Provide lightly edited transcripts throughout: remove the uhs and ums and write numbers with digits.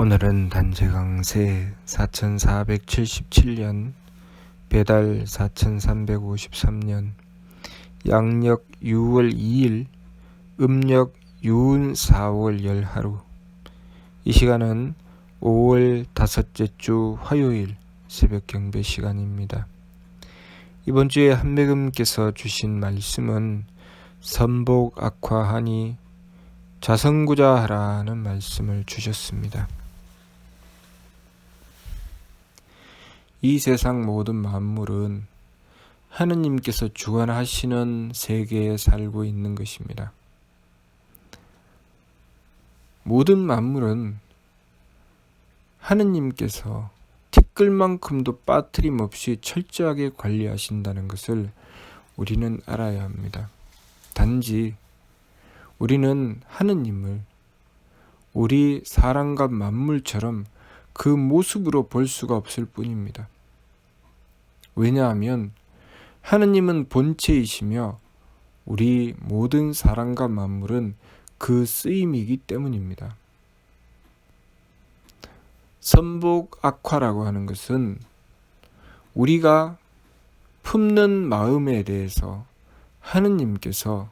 오늘은 단체강세 4477년 배달 4353년 양력 6월 2일 음력 유운 4월 열하루. 이 시간은 5월 다섯째 주 화요일 새벽 경배 시간입니다. 이번 주에 한매금께서 주신 말씀은 선복 악화하니 자성구자하라는 말씀을 주셨습니다. 이 세상 모든 만물은 하느님께서 주관하시는 세계에 살고 있는 것입니다. 모든 만물은 하느님께서 티끌만큼도 빠트림 없이 철저하게 관리하신다는 것을 우리는 알아야 합니다. 단지 우리는 하느님을 우리 사람과 만물처럼 그 모습으로 볼 수가 없을 뿐입니다. 왜냐하면 하느님은 본체이시며 우리 모든 사람과 만물은 그 쓰임이기 때문입니다. 선복악화라고 하는 것은 우리가 품는 마음에 대해서 하느님께서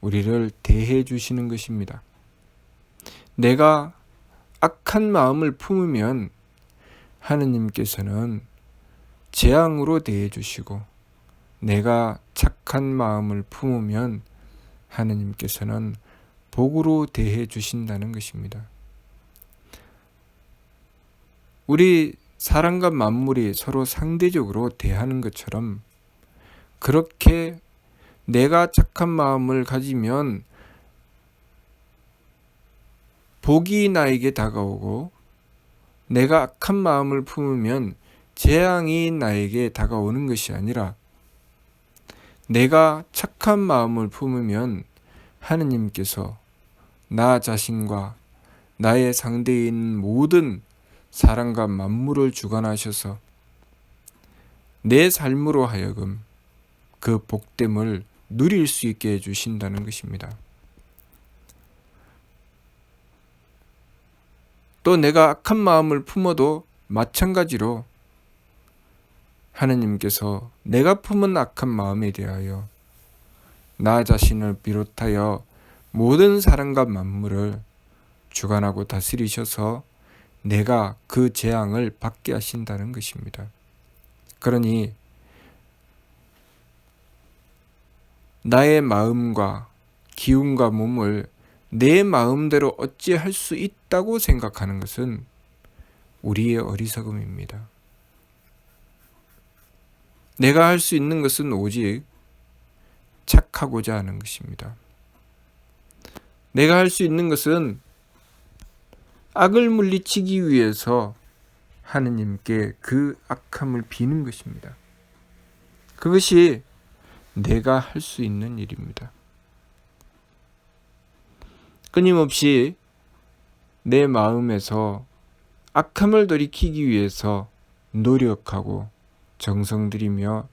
우리를 대해 주시는 것입니다. 내가 악한 마음을 품으면 하느님께서는 재앙으로 대해 주시고, 내가 착한 마음을 품으면 하느님께서는 복으로 대해 주신다는 것입니다. 우리 사람과 만물이 서로 상대적으로 대하는 것처럼 그렇게 내가 착한 마음을 가지면 복이 나에게 다가오고, 내가 악한 마음을 품으면 재앙이 나에게 다가오는 것이 아니라, 내가 착한 마음을 품으면 하느님께서 나 자신과 나의 상대인 모든 사람과 만물을 주관하셔서 내 삶으로 하여금 그 복됨을 누릴 수 있게 해주신다는 것입니다. 또 내가 악한 마음을 품어도 마찬가지로 하느님께서 내가 품은 악한 마음에 대하여 나 자신을 비롯하여 모든 사람과 만물을 주관하고 다스리셔서 내가 그 재앙을 받게 하신다는 것입니다. 그러니 나의 마음과 기운과 몸을 내 마음대로 어찌할 수 있다고 생각하는 것은 우리의 어리석음입니다. 내가 할 수 있는 것은 오직 착하고자 하는 것입니다. 내가 할 수 있는 것은 악을 물리치기 위해서 하느님께 그 악함을 비는 것입니다. 그것이 내가 할 수 있는 일입니다. 끊임없이 내 마음에서 악함을 돌이키기 위해서 노력하고 정성 들이며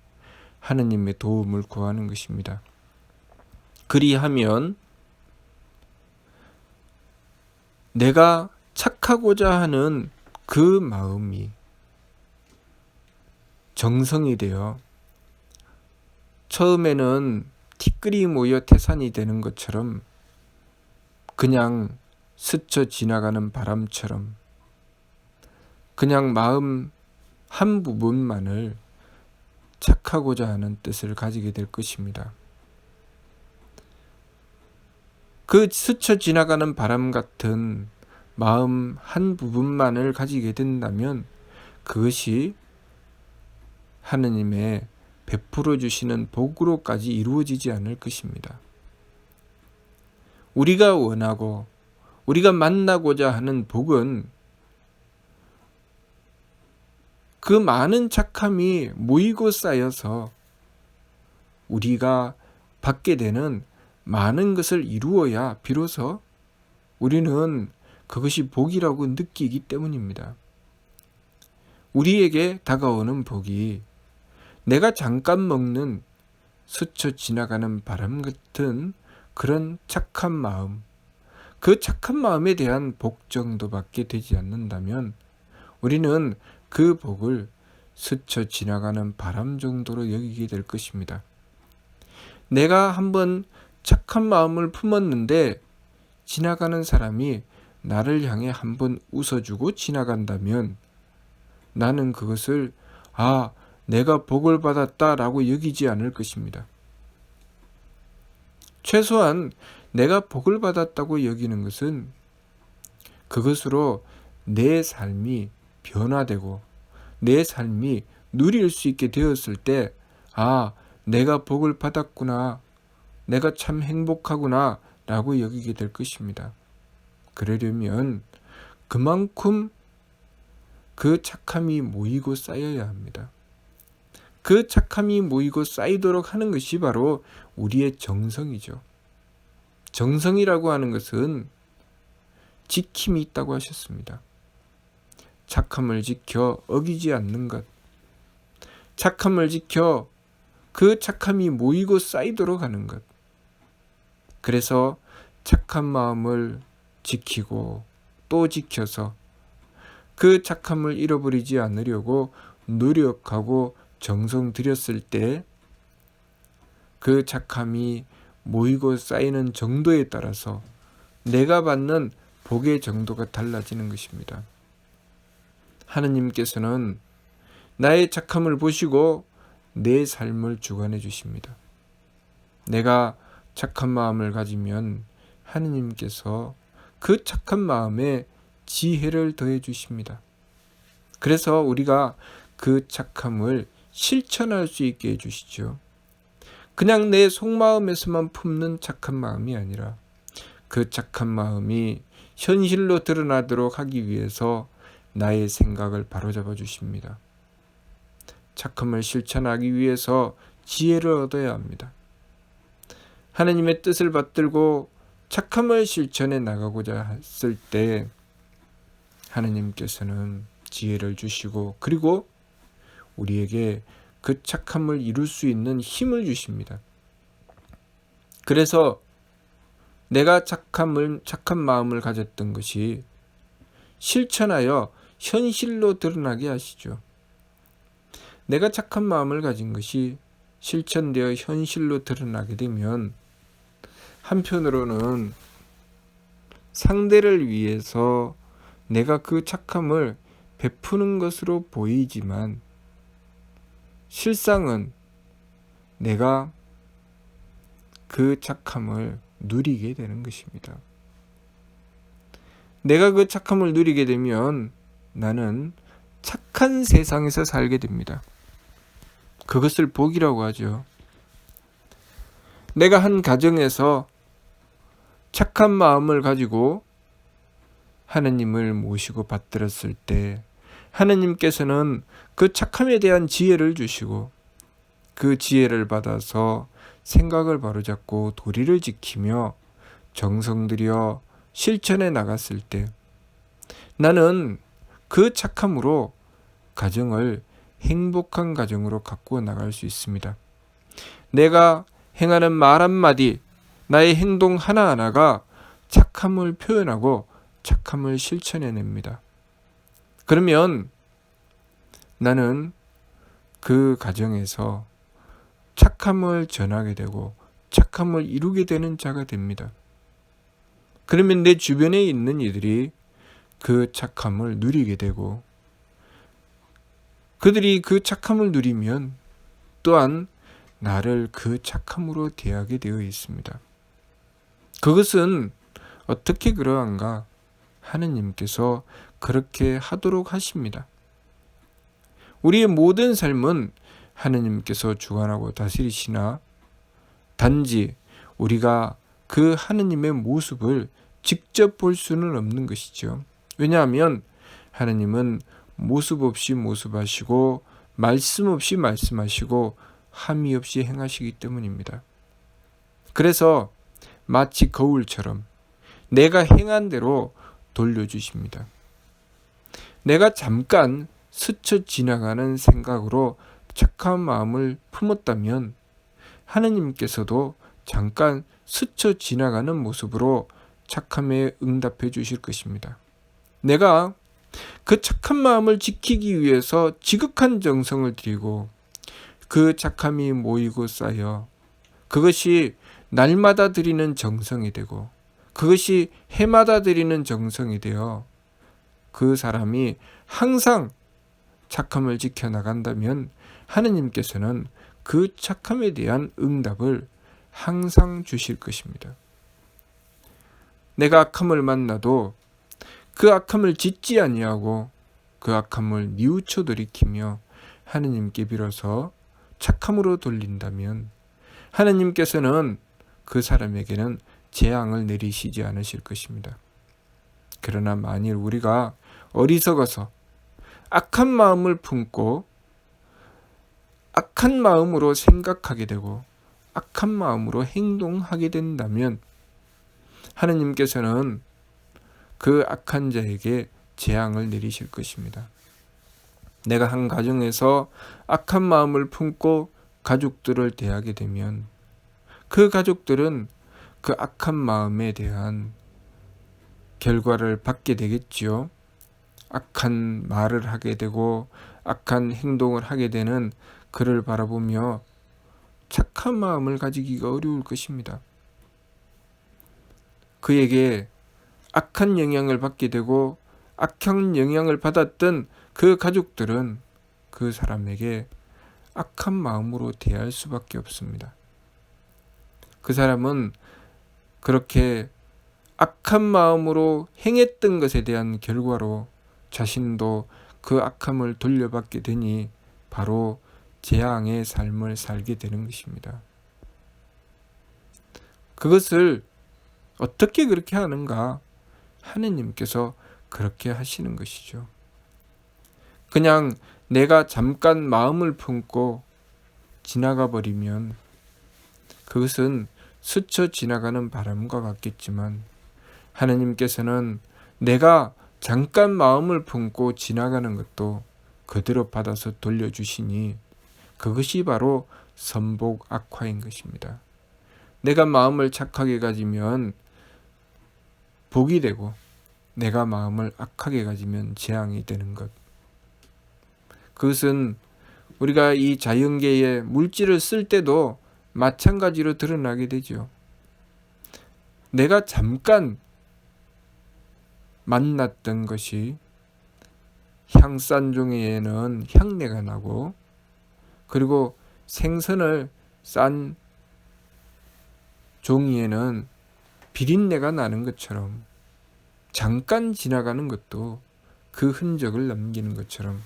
하느님의 도움을 구하는 것입니다. 그리하면 내가 착하고자 하는 그 마음이 정성이 되어 처음에는 티끌이 모여 태산이 되는 것처럼, 그냥 스쳐 지나가는 바람처럼 그냥 마음 한 부분만을 착하고자 하는 뜻을 가지게 될 것입니다. 그 스쳐 지나가는 바람 같은 마음 한 부분만을 가지게 된다면 그것이 하느님의 베풀어 주시는 복으로까지 이루어지지 않을 것입니다. 우리가 원하고 우리가 만나고자 하는 복은 그 많은 착함이 모이고 쌓여서 우리가 받게 되는 많은 것을 이루어야 비로소 우리는 그것이 복이라고 느끼기 때문입니다. 우리에게 다가오는 복이 내가 잠깐 먹는 스쳐 지나가는 바람 같은 그런 착한 마음, 그 착한 마음에 대한 복 정도밖에 되지 않는다면 우리는 그 복을 스쳐 지나가는 바람 정도로 여기게 될 것입니다. 내가 한번 착한 마음을 품었는데 지나가는 사람이 나를 향해 한번 웃어주고 지나간다면 나는 그것을 내가 복을 받았다라고 여기지 않을 것입니다. 최소한 내가 복을 받았다고 여기는 것은 그것으로 내 삶이 변화되고 내 삶이 누릴 수 있게 되었을 때 내가 복을 받았구나, 내가 참 행복하구나 라고 여기게 될 것입니다. 그러려면 그만큼 그 착함이 모이고 쌓여야 합니다. 그 착함이 모이고 쌓이도록 하는 것이 바로 우리의 정성이죠. 정성이라고 하는 것은 지킴이 있다고 하셨습니다. 착함을 지켜 어기지 않는 것, 착함을 지켜 그 착함이 모이고 쌓이도록 하는 것. 그래서 착한 마음을 지키고 또 지켜서 그 착함을 잃어버리지 않으려고 노력하고 정성 들였을 때 그 착함이 모이고 쌓이는 정도에 따라서 내가 받는 복의 정도가 달라지는 것입니다. 하느님께서는 나의 착함을 보시고 내 삶을 주관해 주십니다. 내가 착한 마음을 가지면 하느님께서 그 착한 마음에 지혜를 더해 주십니다. 그래서 우리가 그 착함을 실천할 수 있게 해주시죠. 그냥 내 속마음에서만 품는 착한 마음이 아니라 그 착한 마음이 현실로 드러나도록 하기 위해서 나의 생각을 바로잡아 주십니다. 착함을 실천하기 위해서 지혜를 얻어야 합니다. 하나님의 뜻을 받들고 착함을 실천해 나가고자 했을 때 하나님께서는 지혜를 주시고 그리고 우리에게 그 착함을 이룰 수 있는 힘을 주십니다. 그래서 내가 착한 마음을 가졌던 것이 실천하여 현실로 드러나게 하시죠. 내가 착한 마음을 가진 것이 실천되어 현실로 드러나게 되면 한편으로는 상대를 위해서 내가 그 착함을 베푸는 것으로 보이지만 실상은 내가 그 착함을 누리게 되는 것입니다. 내가 그 착함을 누리게 되면 나는 착한 세상에서 살게 됩니다. 그것을 복이라고 하죠. 내가 한 가정에서 착한 마음을 가지고 하나님을 모시고 받들었을 때 하나님께서는 그 착함에 대한 지혜를 주시고 그 지혜를 받아서 생각을 바로잡고 도리를 지키며 정성 들여 실천해 나갔을 때 나는 그 착함으로 가정을 행복한 가정으로 가꾸어 나갈 수 있습니다. 내가 행하는 말 한마디, 나의 행동 하나하나가 착함을 표현하고 착함을 실천해냅니다. 그러면 나는 그 가정에서 착함을 전하게 되고 착함을 이루게 되는 자가 됩니다. 그러면 내 주변에 있는 이들이 그 착함을 누리게 되고 그들이 그 착함을 누리면 또한 나를 그 착함으로 대하게 되어 있습니다. 그것은 어떻게 그러한가? 하느님께서 그렇게 하도록 하십니다. 우리의 모든 삶은 하느님께서 주관하고 다스리시나 단지 우리가 그 하느님의 모습을 직접 볼 수는 없는 것이죠. 왜냐하면 하느님은 모습 없이 모습하시고 말씀 없이 말씀하시고 함이 없이 행하시기 때문입니다. 그래서 마치 거울처럼 내가 행한 대로 돌려주십니다. 내가 잠깐 스쳐 지나가는 생각으로 착한 마음을 품었다면 하느님께서도 잠깐 스쳐 지나가는 모습으로 착함에 응답해 주실 것입니다. 내가 그 착한 마음을 지키기 위해서 지극한 정성을 들이고 그 착함이 모이고 쌓여 그것이 날마다 드리는 정성이 되고 그것이 해마다 드리는 정성이 되어 그 사람이 항상 착함을 지켜나간다면 하느님께서는 그 착함에 대한 응답을 항상 주실 것입니다. 내가 악함을 만나도 그 악함을 짓지 아니하고 그 악함을 뉘우쳐 돌이키며 하느님께 빌어서 착함으로 돌린다면 하느님께서는 그 사람에게는 재앙을 내리시지 않으실 것입니다. 그러나 만일 우리가 어리석어서 악한 마음을 품고 악한 마음으로 생각하게 되고 악한 마음으로 행동하게 된다면 하느님께서는 그 악한 자에게 재앙을 내리실 것입니다. 내가 한 가정에서 악한 마음을 품고 가족들을 대하게 되면 그 가족들은 그 악한 마음에 대한 결과를 받게 되겠지요. 악한 말을 하게 되고 악한 행동을 하게 되는 그를 바라보며 착한 마음을 가지기가 어려울 것입니다. 그에게 악한 영향을 받게 되고 악한 영향을 받았던 그 가족들은 그 사람에게 악한 마음으로 대할 수밖에 없습니다. 그 사람은 그렇게 악한 마음으로 행했던 것에 대한 결과로 자신도 그 악함을 돌려받게 되니 바로 재앙의 삶을 살게 되는 것입니다. 그것을 어떻게 그렇게 하는가? 하느님께서 그렇게 하시는 것이죠. 그냥 내가 잠깐 마음을 품고 지나가 버리면 그것은 스쳐 지나가는 바람과 같겠지만 하느님께서는 내가 잠깐 마음을 품고 지나가는 것도 그대로 받아서 돌려주시니 그것이 바로 선복 악화인 것입니다. 내가 마음을 착하게 가지면 복이 되고 내가 마음을 악하게 가지면 재앙이 되는 것. 그것은 우리가 이 자연계의 물질을 쓸 때도 마찬가지로 드러나게 되죠. 내가 잠깐 만났던 것이 향싼 종이에는 향내가 나고 그리고 생선을 싼 종이에는 비린내가 나는 것처럼 잠깐 지나가는 것도 그 흔적을 남기는 것처럼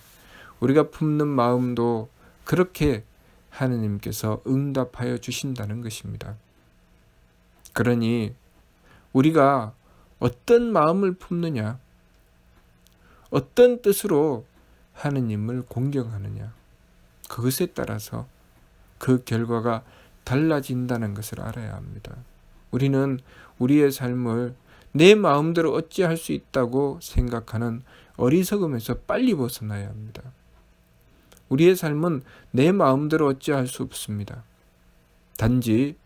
우리가 품는 마음도 그렇게 하느님께서 응답하여 주신다는 것입니다. 그러니 우리가 어떤 마음을 품느냐, 어떤 뜻으로 하느님을 공경하느냐, 그것에 따라서 그 결과가 달라진다는 것을 알아야 합니다. 우리는 우리의 삶을 내 마음대로 어찌할 수 있다고 생각하는 어리석음에서 빨리 벗어나야 합니다. 우리의 삶은 내 마음대로 어찌할 수 없습니다. 단지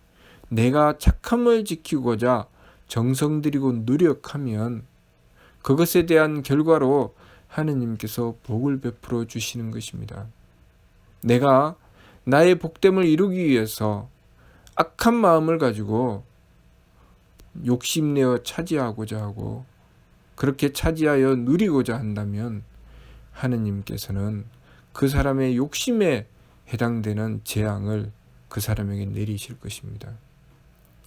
내가 착함을 지키고자 정성 들이고 노력하면 그것에 대한 결과로 하느님께서 복을 베풀어 주시는 것입니다. 내가 나의 복됨을 이루기 위해서 악한 마음을 가지고 욕심내어 차지하고자 하고 그렇게 차지하여 누리고자 한다면 하느님께서는 그 사람의 욕심에 해당되는 재앙을 그 사람에게 내리실 것입니다.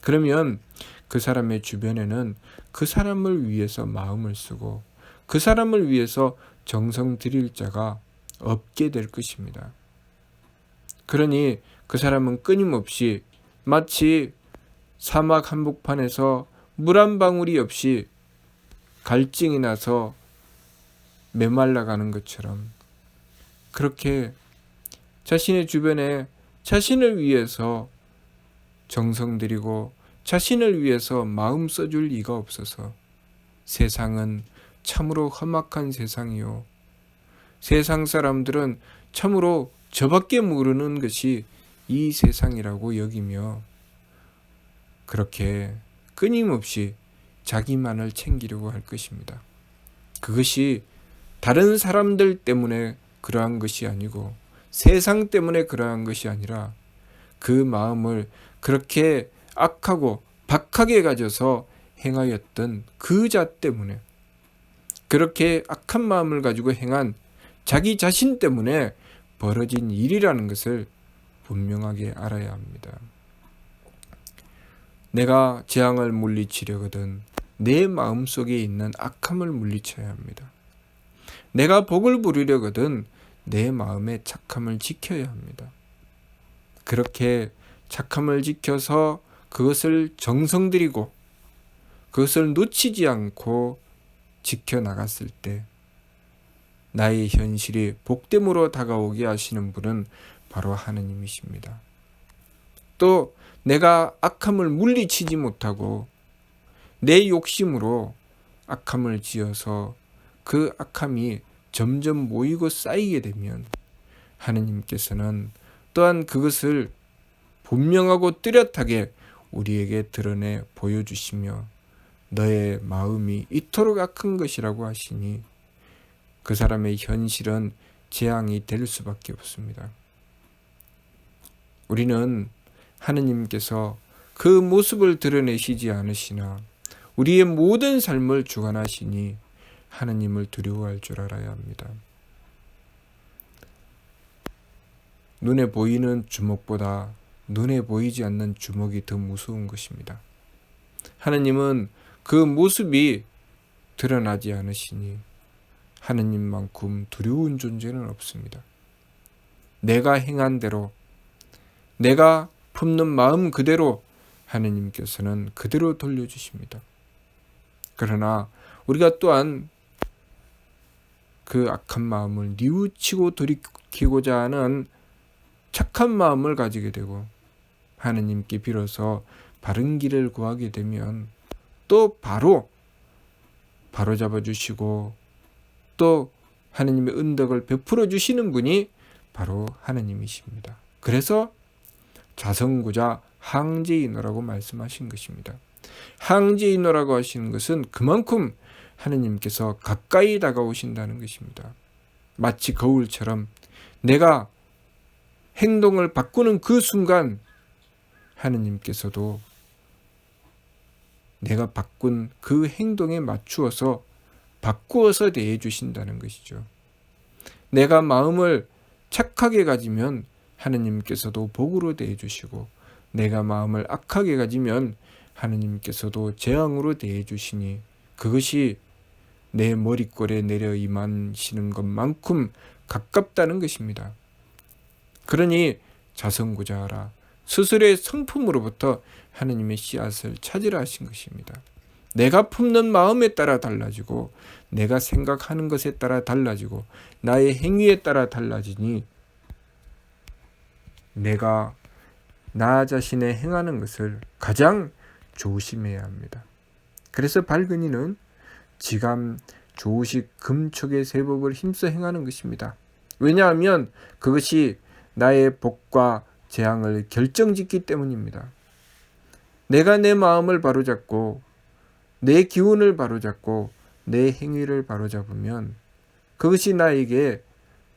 그러면 그 사람의 주변에는 그 사람을 위해서 마음을 쓰고 그 사람을 위해서 정성 들일 자가 없게 될 것입니다. 그러니 그 사람은 끊임없이 마치 사막 한복판에서 물 한 방울이 없이 갈증이 나서 메말라가는 것처럼 그렇게 자신의 주변에 자신을 위해서 정성 들이고 자신을 위해서 마음 써줄 리가 없어서 세상은 참으로 험악한 세상이요. 세상 사람들은 참으로 저밖에 모르는 것이 이 세상이라고 여기며 그렇게 끊임없이 자기만을 챙기려고 할 것입니다. 그것이 다른 사람들 때문에 그러한 것이 아니고 세상 때문에 그러한 것이 아니라 그 마음을 그렇게 악하고 박하게 가져서 행하였던 그 자 때문에, 그렇게 악한 마음을 가지고 행한 자기 자신 때문에 벌어진 일이라는 것을 분명하게 알아야 합니다. 내가 재앙을 물리치려거든 내 마음속에 있는 악함을 물리쳐야 합니다. 내가 복을 부리려거든 내 마음의 착함을 지켜야 합니다. 그렇게 착함을 지켜서 그것을 정성 들이고 그것을 놓치지 않고 지켜나갔을 때 나의 현실이 복됨으로 다가오게 하시는 분은 바로 하느님이십니다. 또 내가 악함을 물리치지 못하고 내 욕심으로 악함을 지어서 그 악함이 점점 모이고 쌓이게 되면 하느님께서는 또한 그것을 분명하고 뚜렷하게 우리에게 드러내 보여주시며 너의 마음이 이토록 악한 것이라고 하시니 그 사람의 현실은 재앙이 될 수밖에 없습니다. 우리는 하느님께서 그 모습을 드러내시지 않으시나 우리의 모든 삶을 주관하시니 하느님을 두려워할 줄 알아야 합니다. 눈에 보이는 주먹보다 눈에 보이지 않는 주먹이 더 무서운 것입니다. 하느님은 그 모습이 드러나지 않으시니 하느님만큼 두려운 존재는 없습니다. 내가 행한 대로, 내가 품는 마음 그대로 하느님께서는 그대로 돌려주십니다. 그러나 우리가 또한 그 악한 마음을 뉘우치고 돌이키고자 하는 착한 마음을 가지게 되고 하느님께 빌어서 바른 길을 구하게 되면 또 바로 잡아주시고 또 하느님의 은덕을 베풀어 주시는 분이 바로 하느님이십니다. 그래서 자성구자 항제인어라고 말씀하신 것입니다. 항제인어라고 하시는 것은 그만큼 하느님께서 가까이 다가오신다는 것입니다. 마치 거울처럼 내가 행동을 바꾸는 그 순간 하느님께서도 내가 바꾼 그 행동에 맞추어서 바꾸어서 대해 주신다는 것이죠. 내가 마음을 착하게 가지면 하느님께서도 복으로 대해 주시고 내가 마음을 악하게 가지면 하느님께서도 재앙으로 대해 주시니 그것이 내 머리꼴에 내려 임하시는 것만큼 가깝다는 것입니다. 그러니 자성구자하라. 스스로의 성품으로부터 하느님의 씨앗을 찾으라 하신 것입니다. 내가 품는 마음에 따라 달라지고 내가 생각하는 것에 따라 달라지고 나의 행위에 따라 달라지니 내가 나 자신의 행하는 것을 가장 조심해야 합니다. 그래서 발근이는 지감, 조식, 금촉의 세법을 힘써 행하는 것입니다. 왜냐하면 그것이 나의 복과 재앙을 결정짓기 때문입니다. 내가 내 마음을 바로잡고 내 기운을 바로잡고 내 행위를 바로잡으면 그것이 나에게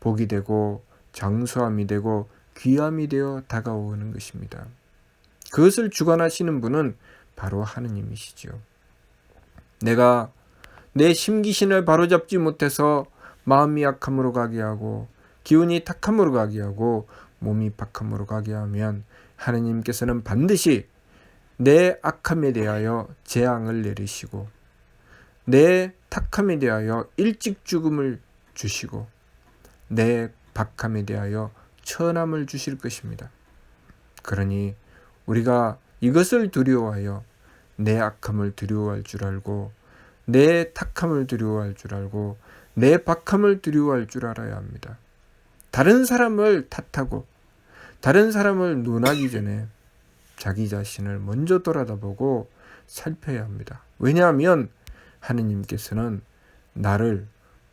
복이 되고 장수함이 되고 귀함이 되어 다가오는 것입니다. 그것을 주관하시는 분은 바로 하느님이시죠. 내가 내 심기신을 바로잡지 못해서 마음이 악함으로 가게 하고 기운이 탁함으로 가게 하고 몸이 박함으로 가게 하면 하느님께서는 반드시 내 악함에 대하여 재앙을 내리시고 내 탁함에 대하여 일찍 죽음을 주시고 내 박함에 대하여 천함을 주실 것입니다. 그러니 우리가 이것을 두려워하여 내 악함을 두려워할 줄 알고 내 탁함을 두려워할 줄 알고 내 박함을 두려워할 줄 알아야 합니다. 다른 사람을 탓하고 다른 사람을 논하기 전에 자기 자신을 먼저 돌아다보고 살펴야 합니다. 왜냐하면 하느님께서는 나를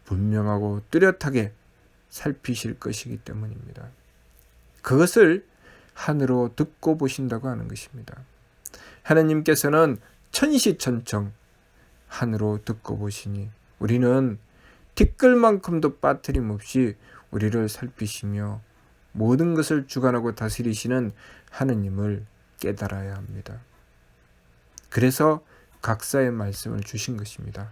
분명하고 뚜렷하게 살피실 것이기 때문입니다. 그것을 하늘로 듣고 보신다고 하는 것입니다. 하느님께서는 천시천청 하늘로 듣고 보시니 우리는 티끌만큼도 빠트림 없이 우리를 살피시며 모든 것을 주관하고 다스리시는 하느님을 깨달아야 합니다. 그래서 각사의 말씀을 주신 것입니다.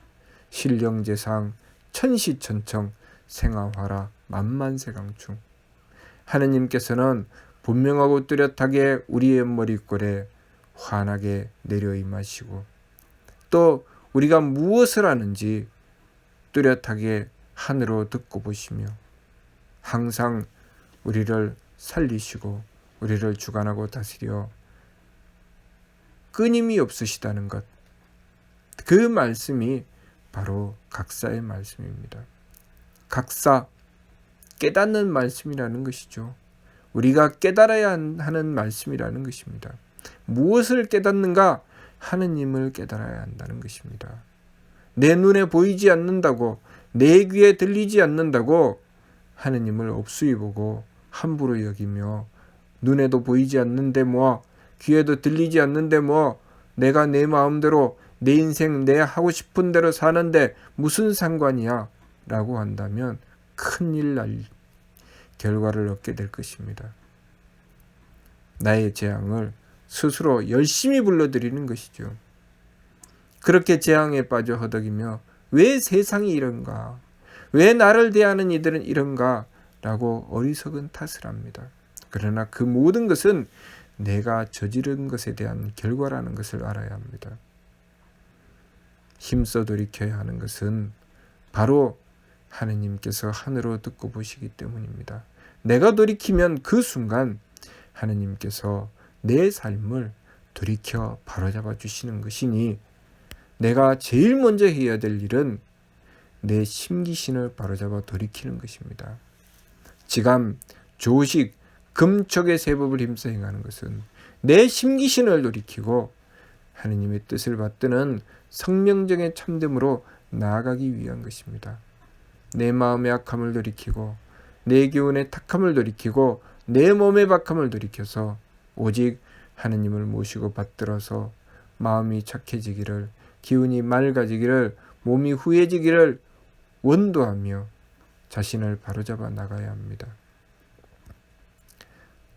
신령제상 천시천청 생아화라 만만세강충. 하느님께서는 분명하고 뚜렷하게 우리의 머리꼴에 환하게 내려 임하시고 또 우리가 무엇을 하는지 뚜렷하게 하늘로 듣고 보시며 항상 우리를 살리시고 우리를 주관하고 다스려 끊임이 없으시다는 것, 그 말씀이 바로 각사의 말씀입니다. 각사, 깨닫는 말씀이라는 것이죠. 우리가 깨달아야 하는 말씀이라는 것입니다. 무엇을 깨닫는가? 하느님을 깨달아야 한다는 것입니다. 내 눈에 보이지 않는다고, 내 귀에 들리지 않는다고 하느님을 없수히 보고 함부로 여기며 눈에도 보이지 않는데 뭐, 귀에도 들리지 않는데 뭐, 내가 내 마음대로 내 인생 내 하고 싶은 대로 사는데 무슨 상관이야? 라고 한다면 큰일 날 결과를 얻게 될 것입니다. 나의 재앙을 스스로 열심히 불러들이는 것이죠. 그렇게 재앙에 빠져 허덕이며 왜 세상이 이런가? 왜 나를 대하는 이들은 이런가? 라고 어리석은 탓을 합니다. 그러나 그 모든 것은 내가 저지른 것에 대한 결과라는 것을 알아야 합니다. 힘써 돌이켜야 하는 것은 바로 하느님께서 하늘로 듣고 보시기 때문입니다. 내가 돌이키면 그 순간 하느님께서 내 삶을 돌이켜 바로잡아 주시는 것이니 내가 제일 먼저 해야 될 일은 내 심기신을 바로잡아 돌이키는 것입니다. 지감, 조식, 금촉의 세법을 힘써 행하는 것은 내 심기신을 돌이키고 하느님의 뜻을 받드는 성명정의 참됨으로 나아가기 위한 것입니다. 내 마음의 악함을 돌이키고 내 기운의 탁함을 돌이키고 내 몸의 박함을 돌이켜서 오직 하느님을 모시고 받들어서 마음이 착해지기를, 기운이 맑아지기를, 몸이 후해지기를 원도하며 자신을 바로잡아 나가야 합니다.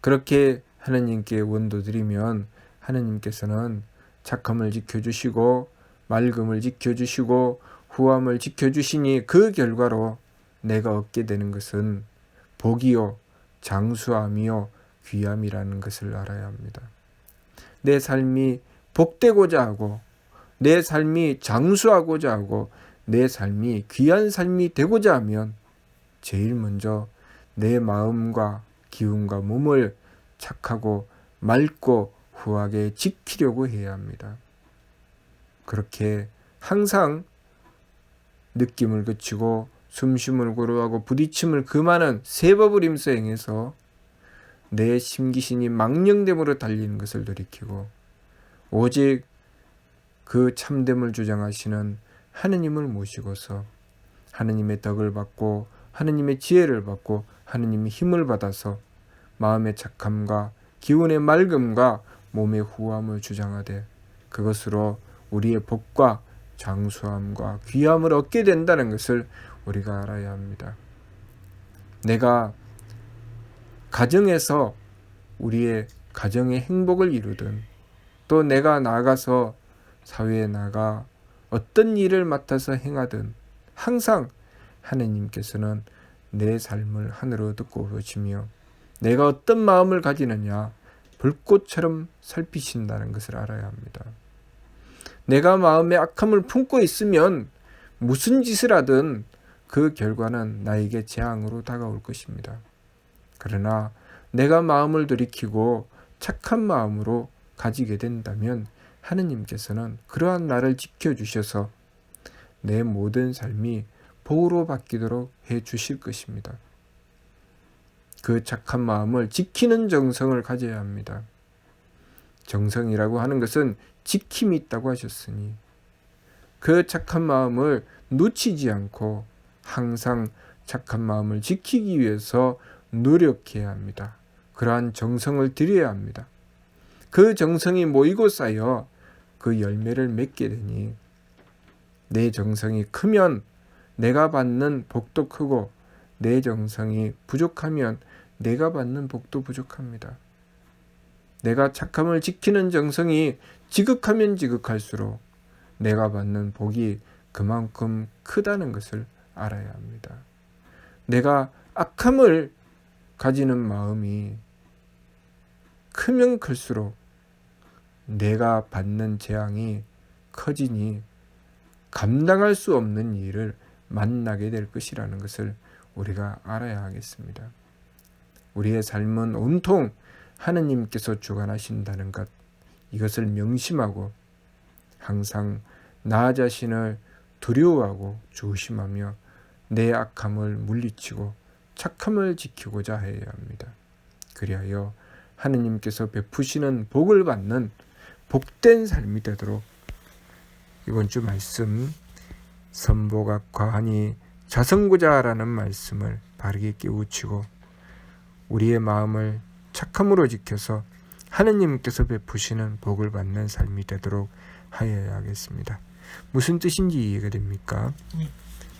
그렇게 하느님께 원도드리면 하느님께서는 착함을 지켜주시고 맑음을 지켜주시고 후함을 지켜주시니 그 결과로 내가 얻게 되는 것은 복이요 장수함이요 귀함이라는 것을 알아야 합니다. 내 삶이 복되고자 하고 내 삶이 장수하고자 하고 내 삶이 귀한 삶이 되고자 하면 제일 먼저 내 마음과 기운과 몸을 착하고 맑고 후하게 지키려고 해야 합니다. 그렇게 항상 느낌을 그치고 숨쉼을 고루하고 부딪힘을 금하는 세법을 힘써 행해서 내 심기신이 망령됨으로 달리는 것을 돌이키고 오직 그 참됨을 주장하시는 하느님을 모시고서 하느님의 덕을 받고 하느님의 지혜를 받고 하느님의 힘을 받아서 마음의 착함과 기운의 맑음과 몸의 후함을 주장하되 그것으로 우리의 복과 장수함과 귀함을 얻게 된다는 것을 우리가 알아야 합니다. 내가 가정에서 우리의 가정의 행복을 이루든 또 내가 나가서 사회에 나가 어떤 일을 맡아서 행하든 항상 하느님께서는 내 삶을 하늘로 듣고 보시며 내가 어떤 마음을 가지느냐 불꽃처럼 살피신다는 것을 알아야 합니다. 내가 마음에 악함을 품고 있으면 무슨 짓을 하든 그 결과는 나에게 재앙으로 다가올 것입니다. 그러나 내가 마음을 돌이키고 착한 마음으로 가지게 된다면 하느님께서는 그러한 나를 지켜주셔서 내 모든 삶이 복으로 바뀌도록 해주실 것입니다. 그 착한 마음을 지키는 정성을 가져야 합니다. 정성이라고 하는 것은 지킴이 있다고 하셨으니 그 착한 마음을 놓치지 않고 항상 착한 마음을 지키기 위해서 노력해야 합니다. 그러한 정성을 들여야 합니다. 그 정성이 모이고 쌓여 그 열매를 맺게 되니 내 정성이 크면 내가 받는 복도 크고, 내 정성이 부족하면 내가 받는 복도 부족합니다. 내가 착함을 지키는 정성이 지극하면 지극할수록 내가 받는 복이 그만큼 크다는 것을 알아야 합니다. 내가 악함을 가지는 마음이 크면 클수록 내가 받는 재앙이 커지니 감당할 수 없는 일을 만나게 될 것이라는 것을 우리가 알아야 하겠습니다. 우리의 삶은 온통 하느님께서 주관하신다는 것, 이것을 명심하고 항상 나 자신을 두려워하고 조심하며 내 악함을 물리치고 착함을 지키고자 해야 합니다. 그리하여 하느님께서 베푸시는 복을 받는 복된 삶이 되도록 이번 주 말씀, 선보각 과하니 자성구자라는 말씀을 바르게 깨우치고 우리의 마음을 착함으로 지켜서 하느님께서 베푸시는 복을 받는 삶이 되도록 하여야 하겠습니다. 무슨 뜻인지 이해가 됩니까?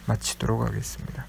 마치도록 하겠습니다.